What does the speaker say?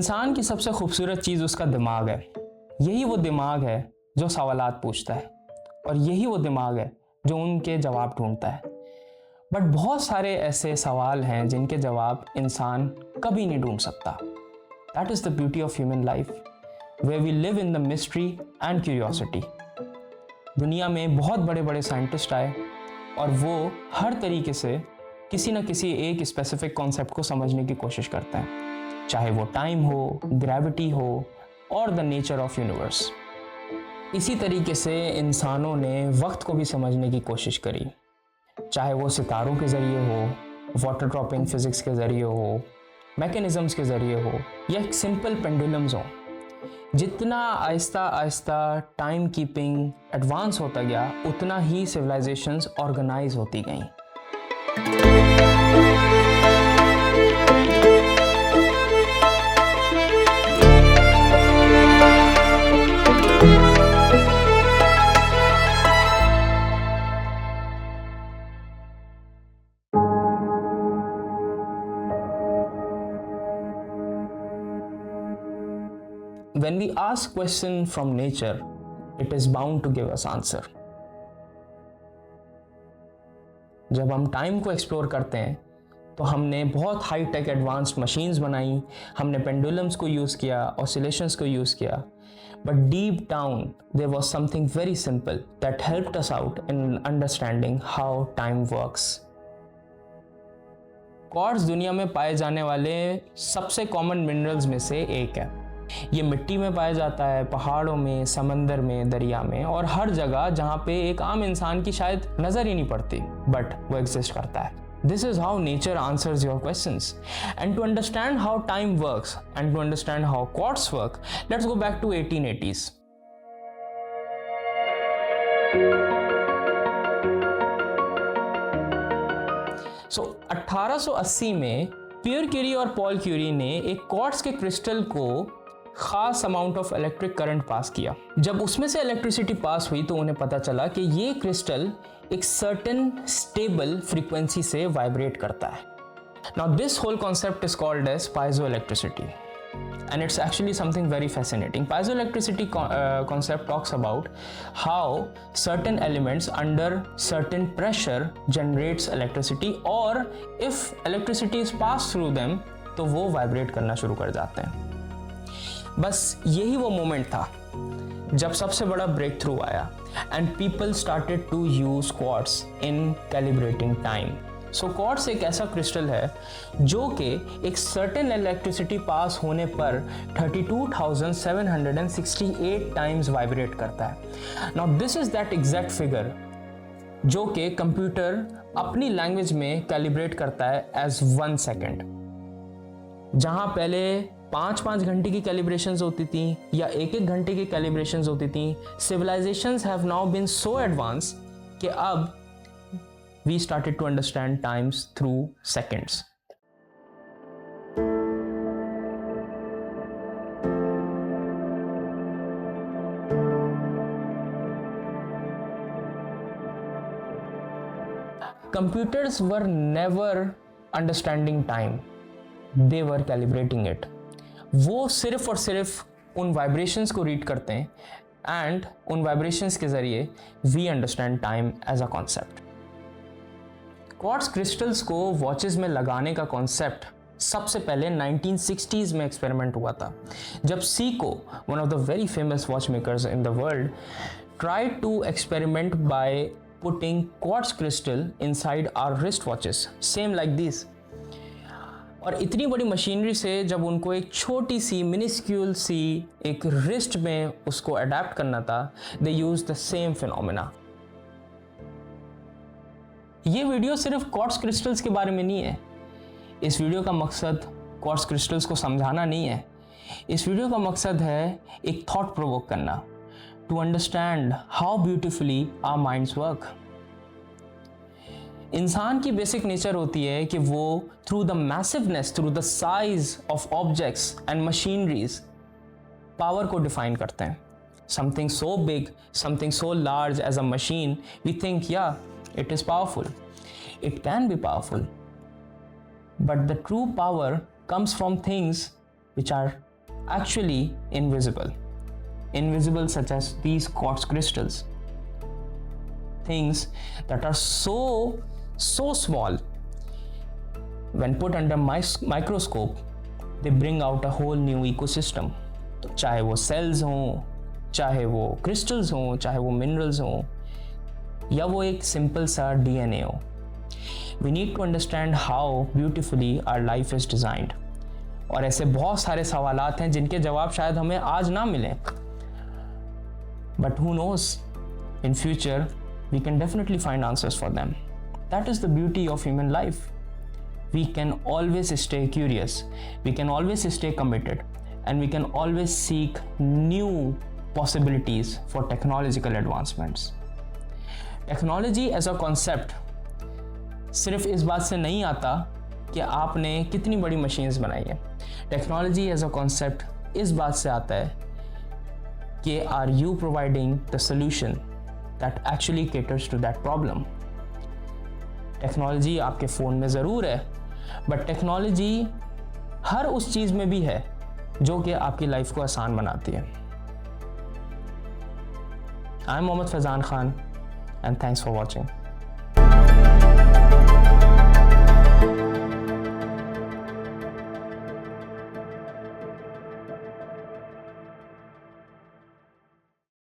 इंसान की सबसे खूबसूरत चीज़ उसका दिमाग है। यही वो दिमाग है जो सवालात पूछता है और यही वो दिमाग है जो उनके जवाब ढूंढता है। बट बहुत सारे ऐसे सवाल हैं जिनके जवाब इंसान कभी नहीं ढूंढ सकता। That is the beauty of human life, where we live in the mystery and curiosity. दुनिया में बहुत बड़े बड़े साइंटिस्ट आए और वो हर तरीके से किसी न किसी एक स्पेसिफिक कॉन्सेप्ट को समझने की कोशिश करते हैं, चाहे वो टाइम हो, ग्रेविटी हो और द नेचर ऑफ यूनिवर्स। इसी तरीके से इंसानों ने वक्त को भी समझने की कोशिश करी, चाहे वो सितारों के ज़रिए हो, वाटर ड्रॉपिंग फिजिक्स के ज़रिए हो, मैकेनिज़म्स के ज़रिए हो या एक सिंपल पेंडुलम्स हो। जितना Aahista Aahista time keeping advance होता गया, उतना ही सिविलाइजेशंस ऑर्गेनाइज होती गईं। When we ask question from nature, it is bound to give us answer. जब हम टाइम को एक्सप्लोर करते हैं तो हमने बहुत हाई टेक एडवांस्ड मशीन्स बनाई, हमने पेंडुलम्स को यूज़ किया, ऑसिलेशंस को यूज़ किया, but deep down there was something very simple that helped us out in understanding how time works. Quartz दुनिया में पाए जाने वाले सबसे कॉमन मिनरल्स में से एक है। ये मिट्टी में पाया जाता है, पहाड़ों में, समंदर में, दरिया में और हर जगह जहाँ पे एक आम इंसान की शायद नजर ही नहीं पड़ती, बट वो एग्जिस्ट करता है। This is how nature answers your questions. And to understand how time works and to understand how quartz work, let's go back to 1880s. So 1880 में पियर क्यूरी और पॉल क्यूरी ने एक क्वार्ट्ज के crystal को खास amount of electric current pass किया। जब उसमें से इलेक्ट्रिसिटी पास हुई तो उन्हें पता चला कि ये क्रिस्टल एक सर्टेन स्टेबल फ्रीक्वेंसी से वाइब्रेट करता है। Now this whole concept is called as piezoelectricity and it's actually something very fascinating. Piezoelectricity concept talks about how certain elements under certain pressure generates electricity, or if electricity is passed through them तो वो vibrate करना शुरू कर जाते हैं। बस यही वो मोमेंट था जब सबसे बड़ा ब्रेक थ्रू आया and people started to use quartz in calibrating time. So quartz एक ऐसा क्रिस्टल है जो कि एक सर्टेन इलेक्ट्रिसिटी पास होने पर 32,768 टाइम्स वाइब्रेट करता है। Now this is that exact figure जो कि कंप्यूटर अपनी लैंग्वेज में कैलिब्रेट करता है एज 1 सेकेंड। जहां पहले 5-5 घंटे की कैलिब्रेशंस होती थी या 1-1 घंटे की कैलिब्रेशंस होती थी, civilizations have now been so advance कि अब we started to understand times through seconds. Computers were never understanding time. They were calibrating it. वो सिर्फ और सिर्फ उन वाइब्रेशंस को रीड करते हैं एंड उन वाइब्रेशंस के जरिए we understand time as a concept. Quartz crystals को वॉचेस में लगाने का कॉन्सेप्ट सबसे पहले 1960s में एक्सपेरिमेंट हुआ था, जब Seiko, one of the very famous watch makers in the world, tried to experiment by putting quartz crystal inside our wrist watches, same like this. और इतनी बड़ी मशीनरी से जब उनको एक छोटी सी मिनिस्क्यूल सी एक रिस्ट में उसको अडेप्ट करना था, दे यूज द सेम फिनोमेना। ये वीडियो सिर्फ क्वार्ट्ज क्रिस्टल्स के बारे में नहीं है। इस वीडियो का मकसद क्वार्ट्ज क्रिस्टल्स को समझाना नहीं है। इस वीडियो का मकसद है एक थॉट प्रोवोक करना, to understand how beautifully our minds work. इंसान की बेसिक नेचर होती है कि वो through the massiveness, through the size of objects and machineries power को डिफाइन करते हैं। Something so big, something so large as a machine, we think या it is powerful. It can be powerful. But the true power comes from things which are actually invisible. Invisible such as these quartz crystals. Things that are so small. When put under microscope, they bring out a whole new ecosystem. तो चाहे वो sales हों, चाहे वो crystals हों, चाहे वो minerals हों, या वो एक सिंपल सा DNA हो. We need to understand how beautifully our life is designed. और ऐसे बहुत सारे सवालात हैं जिनके जवाब शायद हमें आज ना मिलें. But who knows? In future, we can definitely find answers for them. That is the beauty of human life. We can always stay curious. We can always stay committed. And we can always seek new possibilities for technological advancements. Technology as a concept सिर्फ इस बात से नहीं आता कि आपने कितनी बड़ी मशीन्स बनाई है. टेक्नोलॉजी एज अ कॉन्सेप्ट इस बात से आता है कि are you providing the solution that actually caters to that problem. Technology आपके फ़ोन में ज़रूर है, बट टेक्नोलॉजी हर उस चीज़ में भी है जो कि आपकी लाइफ को आसान बनाती है. I am Mohammed Faizan Khan and thanks for watching.